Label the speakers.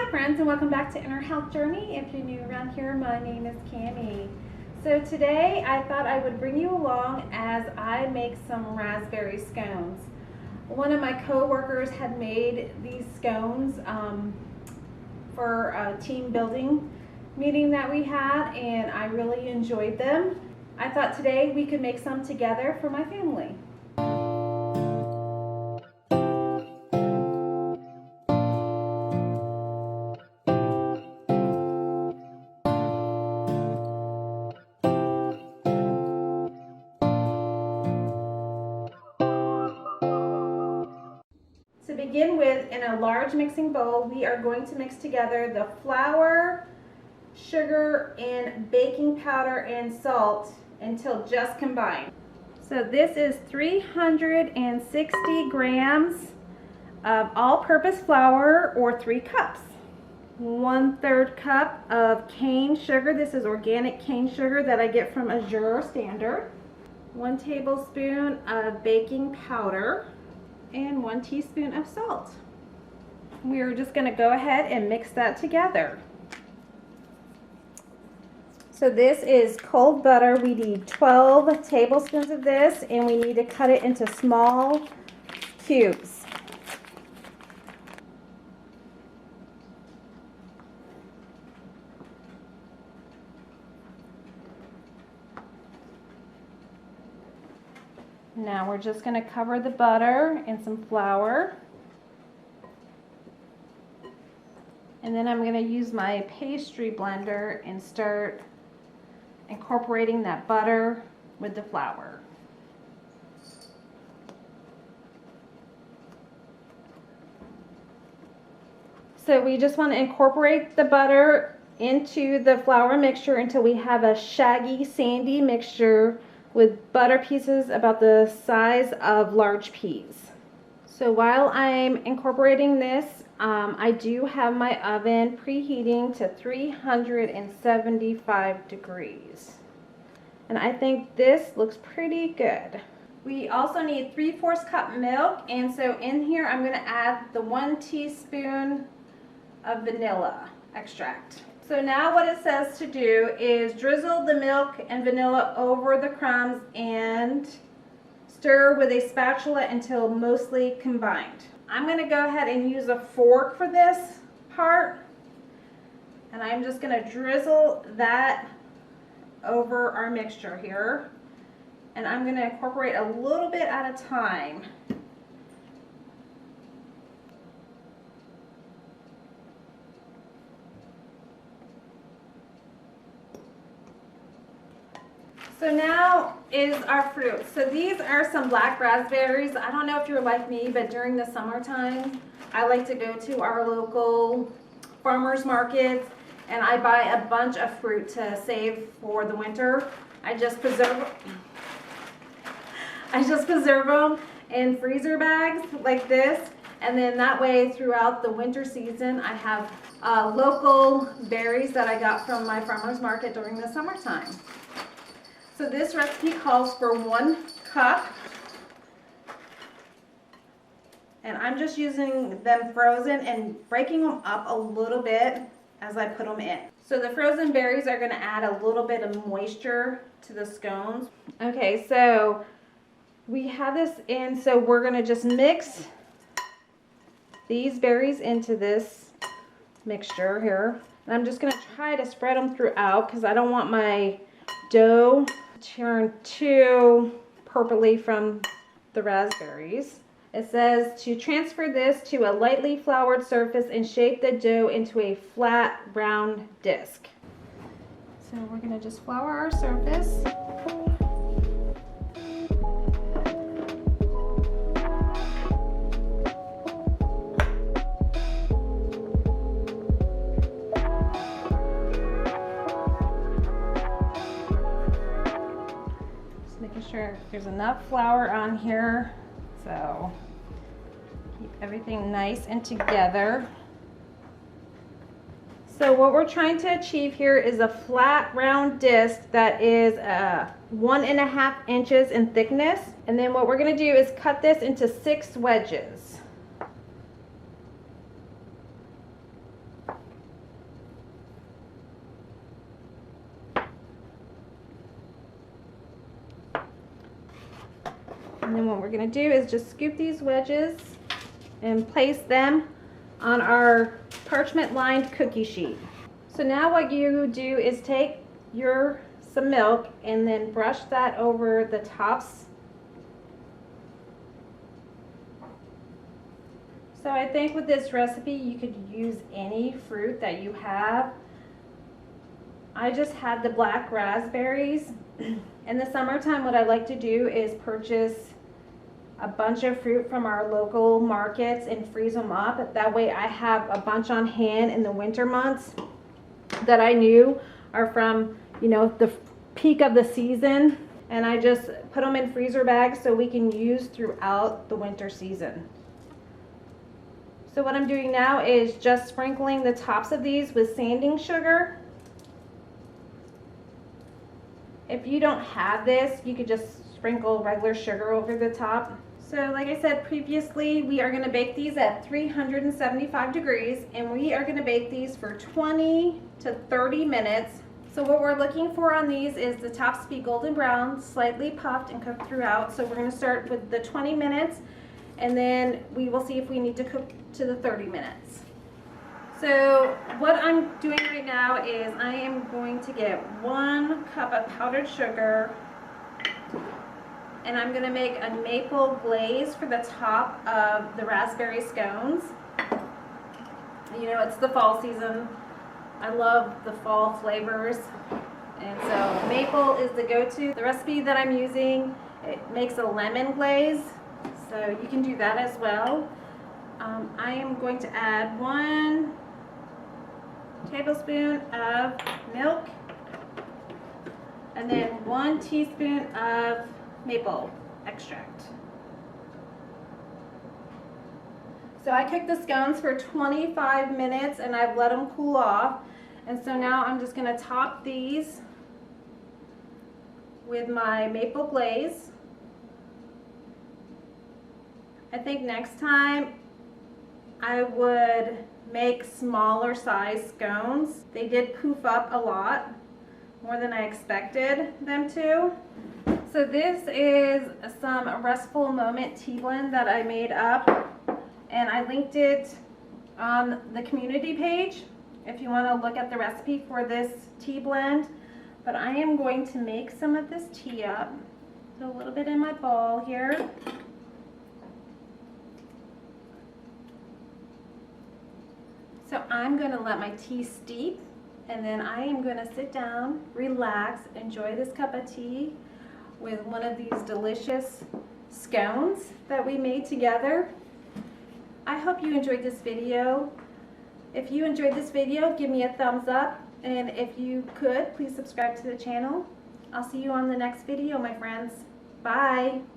Speaker 1: Hi friends, and welcome back to Inner Health Journey. If you're new around here, my name is Cami. So today I thought I would bring you along as I make some raspberry scones. One of my co-workers had made these scones for a team building meeting that we had, and I really enjoyed them. I thought today we could make some together for my family. To begin with, in a large mixing bowl, we are going to mix together the flour, sugar, and baking powder and salt until just combined. So this is 360 grams of all-purpose flour, or 3 cups. 1/3 cup of cane sugar. This is organic cane sugar that I get from Azure Standard. 1 tablespoon of baking powder. And 1 teaspoon of salt. We're just going to go ahead and mix that together. So this is cold butter. We need 12 tablespoons of this, and we need to cut it into small cubes. Now we're just going to cover the butter in some flour. And then I'm going to use my pastry blender and start incorporating that butter with the flour. So we just want to incorporate the butter into the flour mixture until we have a shaggy, sandy mixture with butter pieces about the size of large peas. So while I'm incorporating this, I do have my oven preheating to 375 degrees. And I think this looks pretty good. We also need 3/4 cup milk, and so in here I'm going to add the 1 teaspoon of vanilla extract. So now what it says to do is drizzle the milk and vanilla over the crumbs and stir with a spatula until mostly combined. I'm going to go ahead and use a fork for this part, and I'm just going to drizzle that over our mixture here, and I'm going to incorporate a little bit at a time. So now is our fruit. So these are some black raspberries. I don't know if you're like me, but during the summertime, I like to go to our local farmers markets and I buy a bunch of fruit to save for the winter. I just preserve them in freezer bags like this, and then that way throughout the winter season I have local berries that I got from my farmers market during the summertime. So this recipe calls for 1 cup, and I'm just using them frozen and breaking them up a little bit as I put them in. So the frozen berries are going to add a little bit of moisture to the scones. Okay, so we have this in, so we're going to just mix these berries into this mixture here. And I'm just going to try to spread them throughout because I don't want my dough turn too purpley from the raspberries. It says to transfer this to a lightly floured surface and shape the dough into a flat round disc. So we're going to just flour our surface. Making sure there's enough flour on here, so keep everything nice and together. So what we're trying to achieve here is a flat round disc that is 1.5 inches in thickness, and then what we're going to do is cut this into 6 wedges. And then what we're gonna do is just scoop these wedges and place them on our parchment lined cookie sheet. So now what you do is take some milk and then brush that over the tops. So I think with this recipe you could use any fruit that you have. I just had the black raspberries. In the summertime, what I like to do is purchase a bunch of fruit from our local markets and freeze them up. That way I have a bunch on hand in the winter months that I knew are from, you know, the peak of the season. And I just put them in freezer bags so we can use throughout the winter season. So what I'm doing now is just sprinkling the tops of these with sanding sugar. If you don't have this, you could just sprinkle regular sugar over the top. So like I said previously, we are going to bake these at 375 degrees, and we are going to bake these for 20 to 30 minutes. So what we're looking for on these is the tops to be golden brown, slightly puffed and cooked throughout. So we're going to start with the 20 minutes, and then we will see if we need to cook to the 30 minutes. So what I'm doing right now is I am going to get 1 cup of powdered sugar, and I'm going to make a maple glaze for the top of the raspberry scones. You know, it's the fall season. I love the fall flavors, and so maple is the go-to. The recipe that I'm using, it makes a lemon glaze, so you can do that as well. I am going to add 1 tablespoon of milk and then 1 teaspoon of maple extract. So I cooked the scones for 25 minutes and I've let them cool off. And so now I'm just going to top these with my maple glaze. I think next time I would make smaller size scones. They did poof up a lot, more than I expected them to. So this is some Restful Moment tea blend that I made up, and I linked it on the community page if you want to look at the recipe for this tea blend. But I am going to make some of this tea up. So a little bit in my bowl here. So I'm going to let my tea steep, and then I am going to sit down, relax, enjoy this cup of tea with one of these delicious scones that we made together. I hope you enjoyed this video. If you enjoyed this video, give me a thumbs up, and if you could, please subscribe to the channel. I'll see you on the next video, my friends. Bye.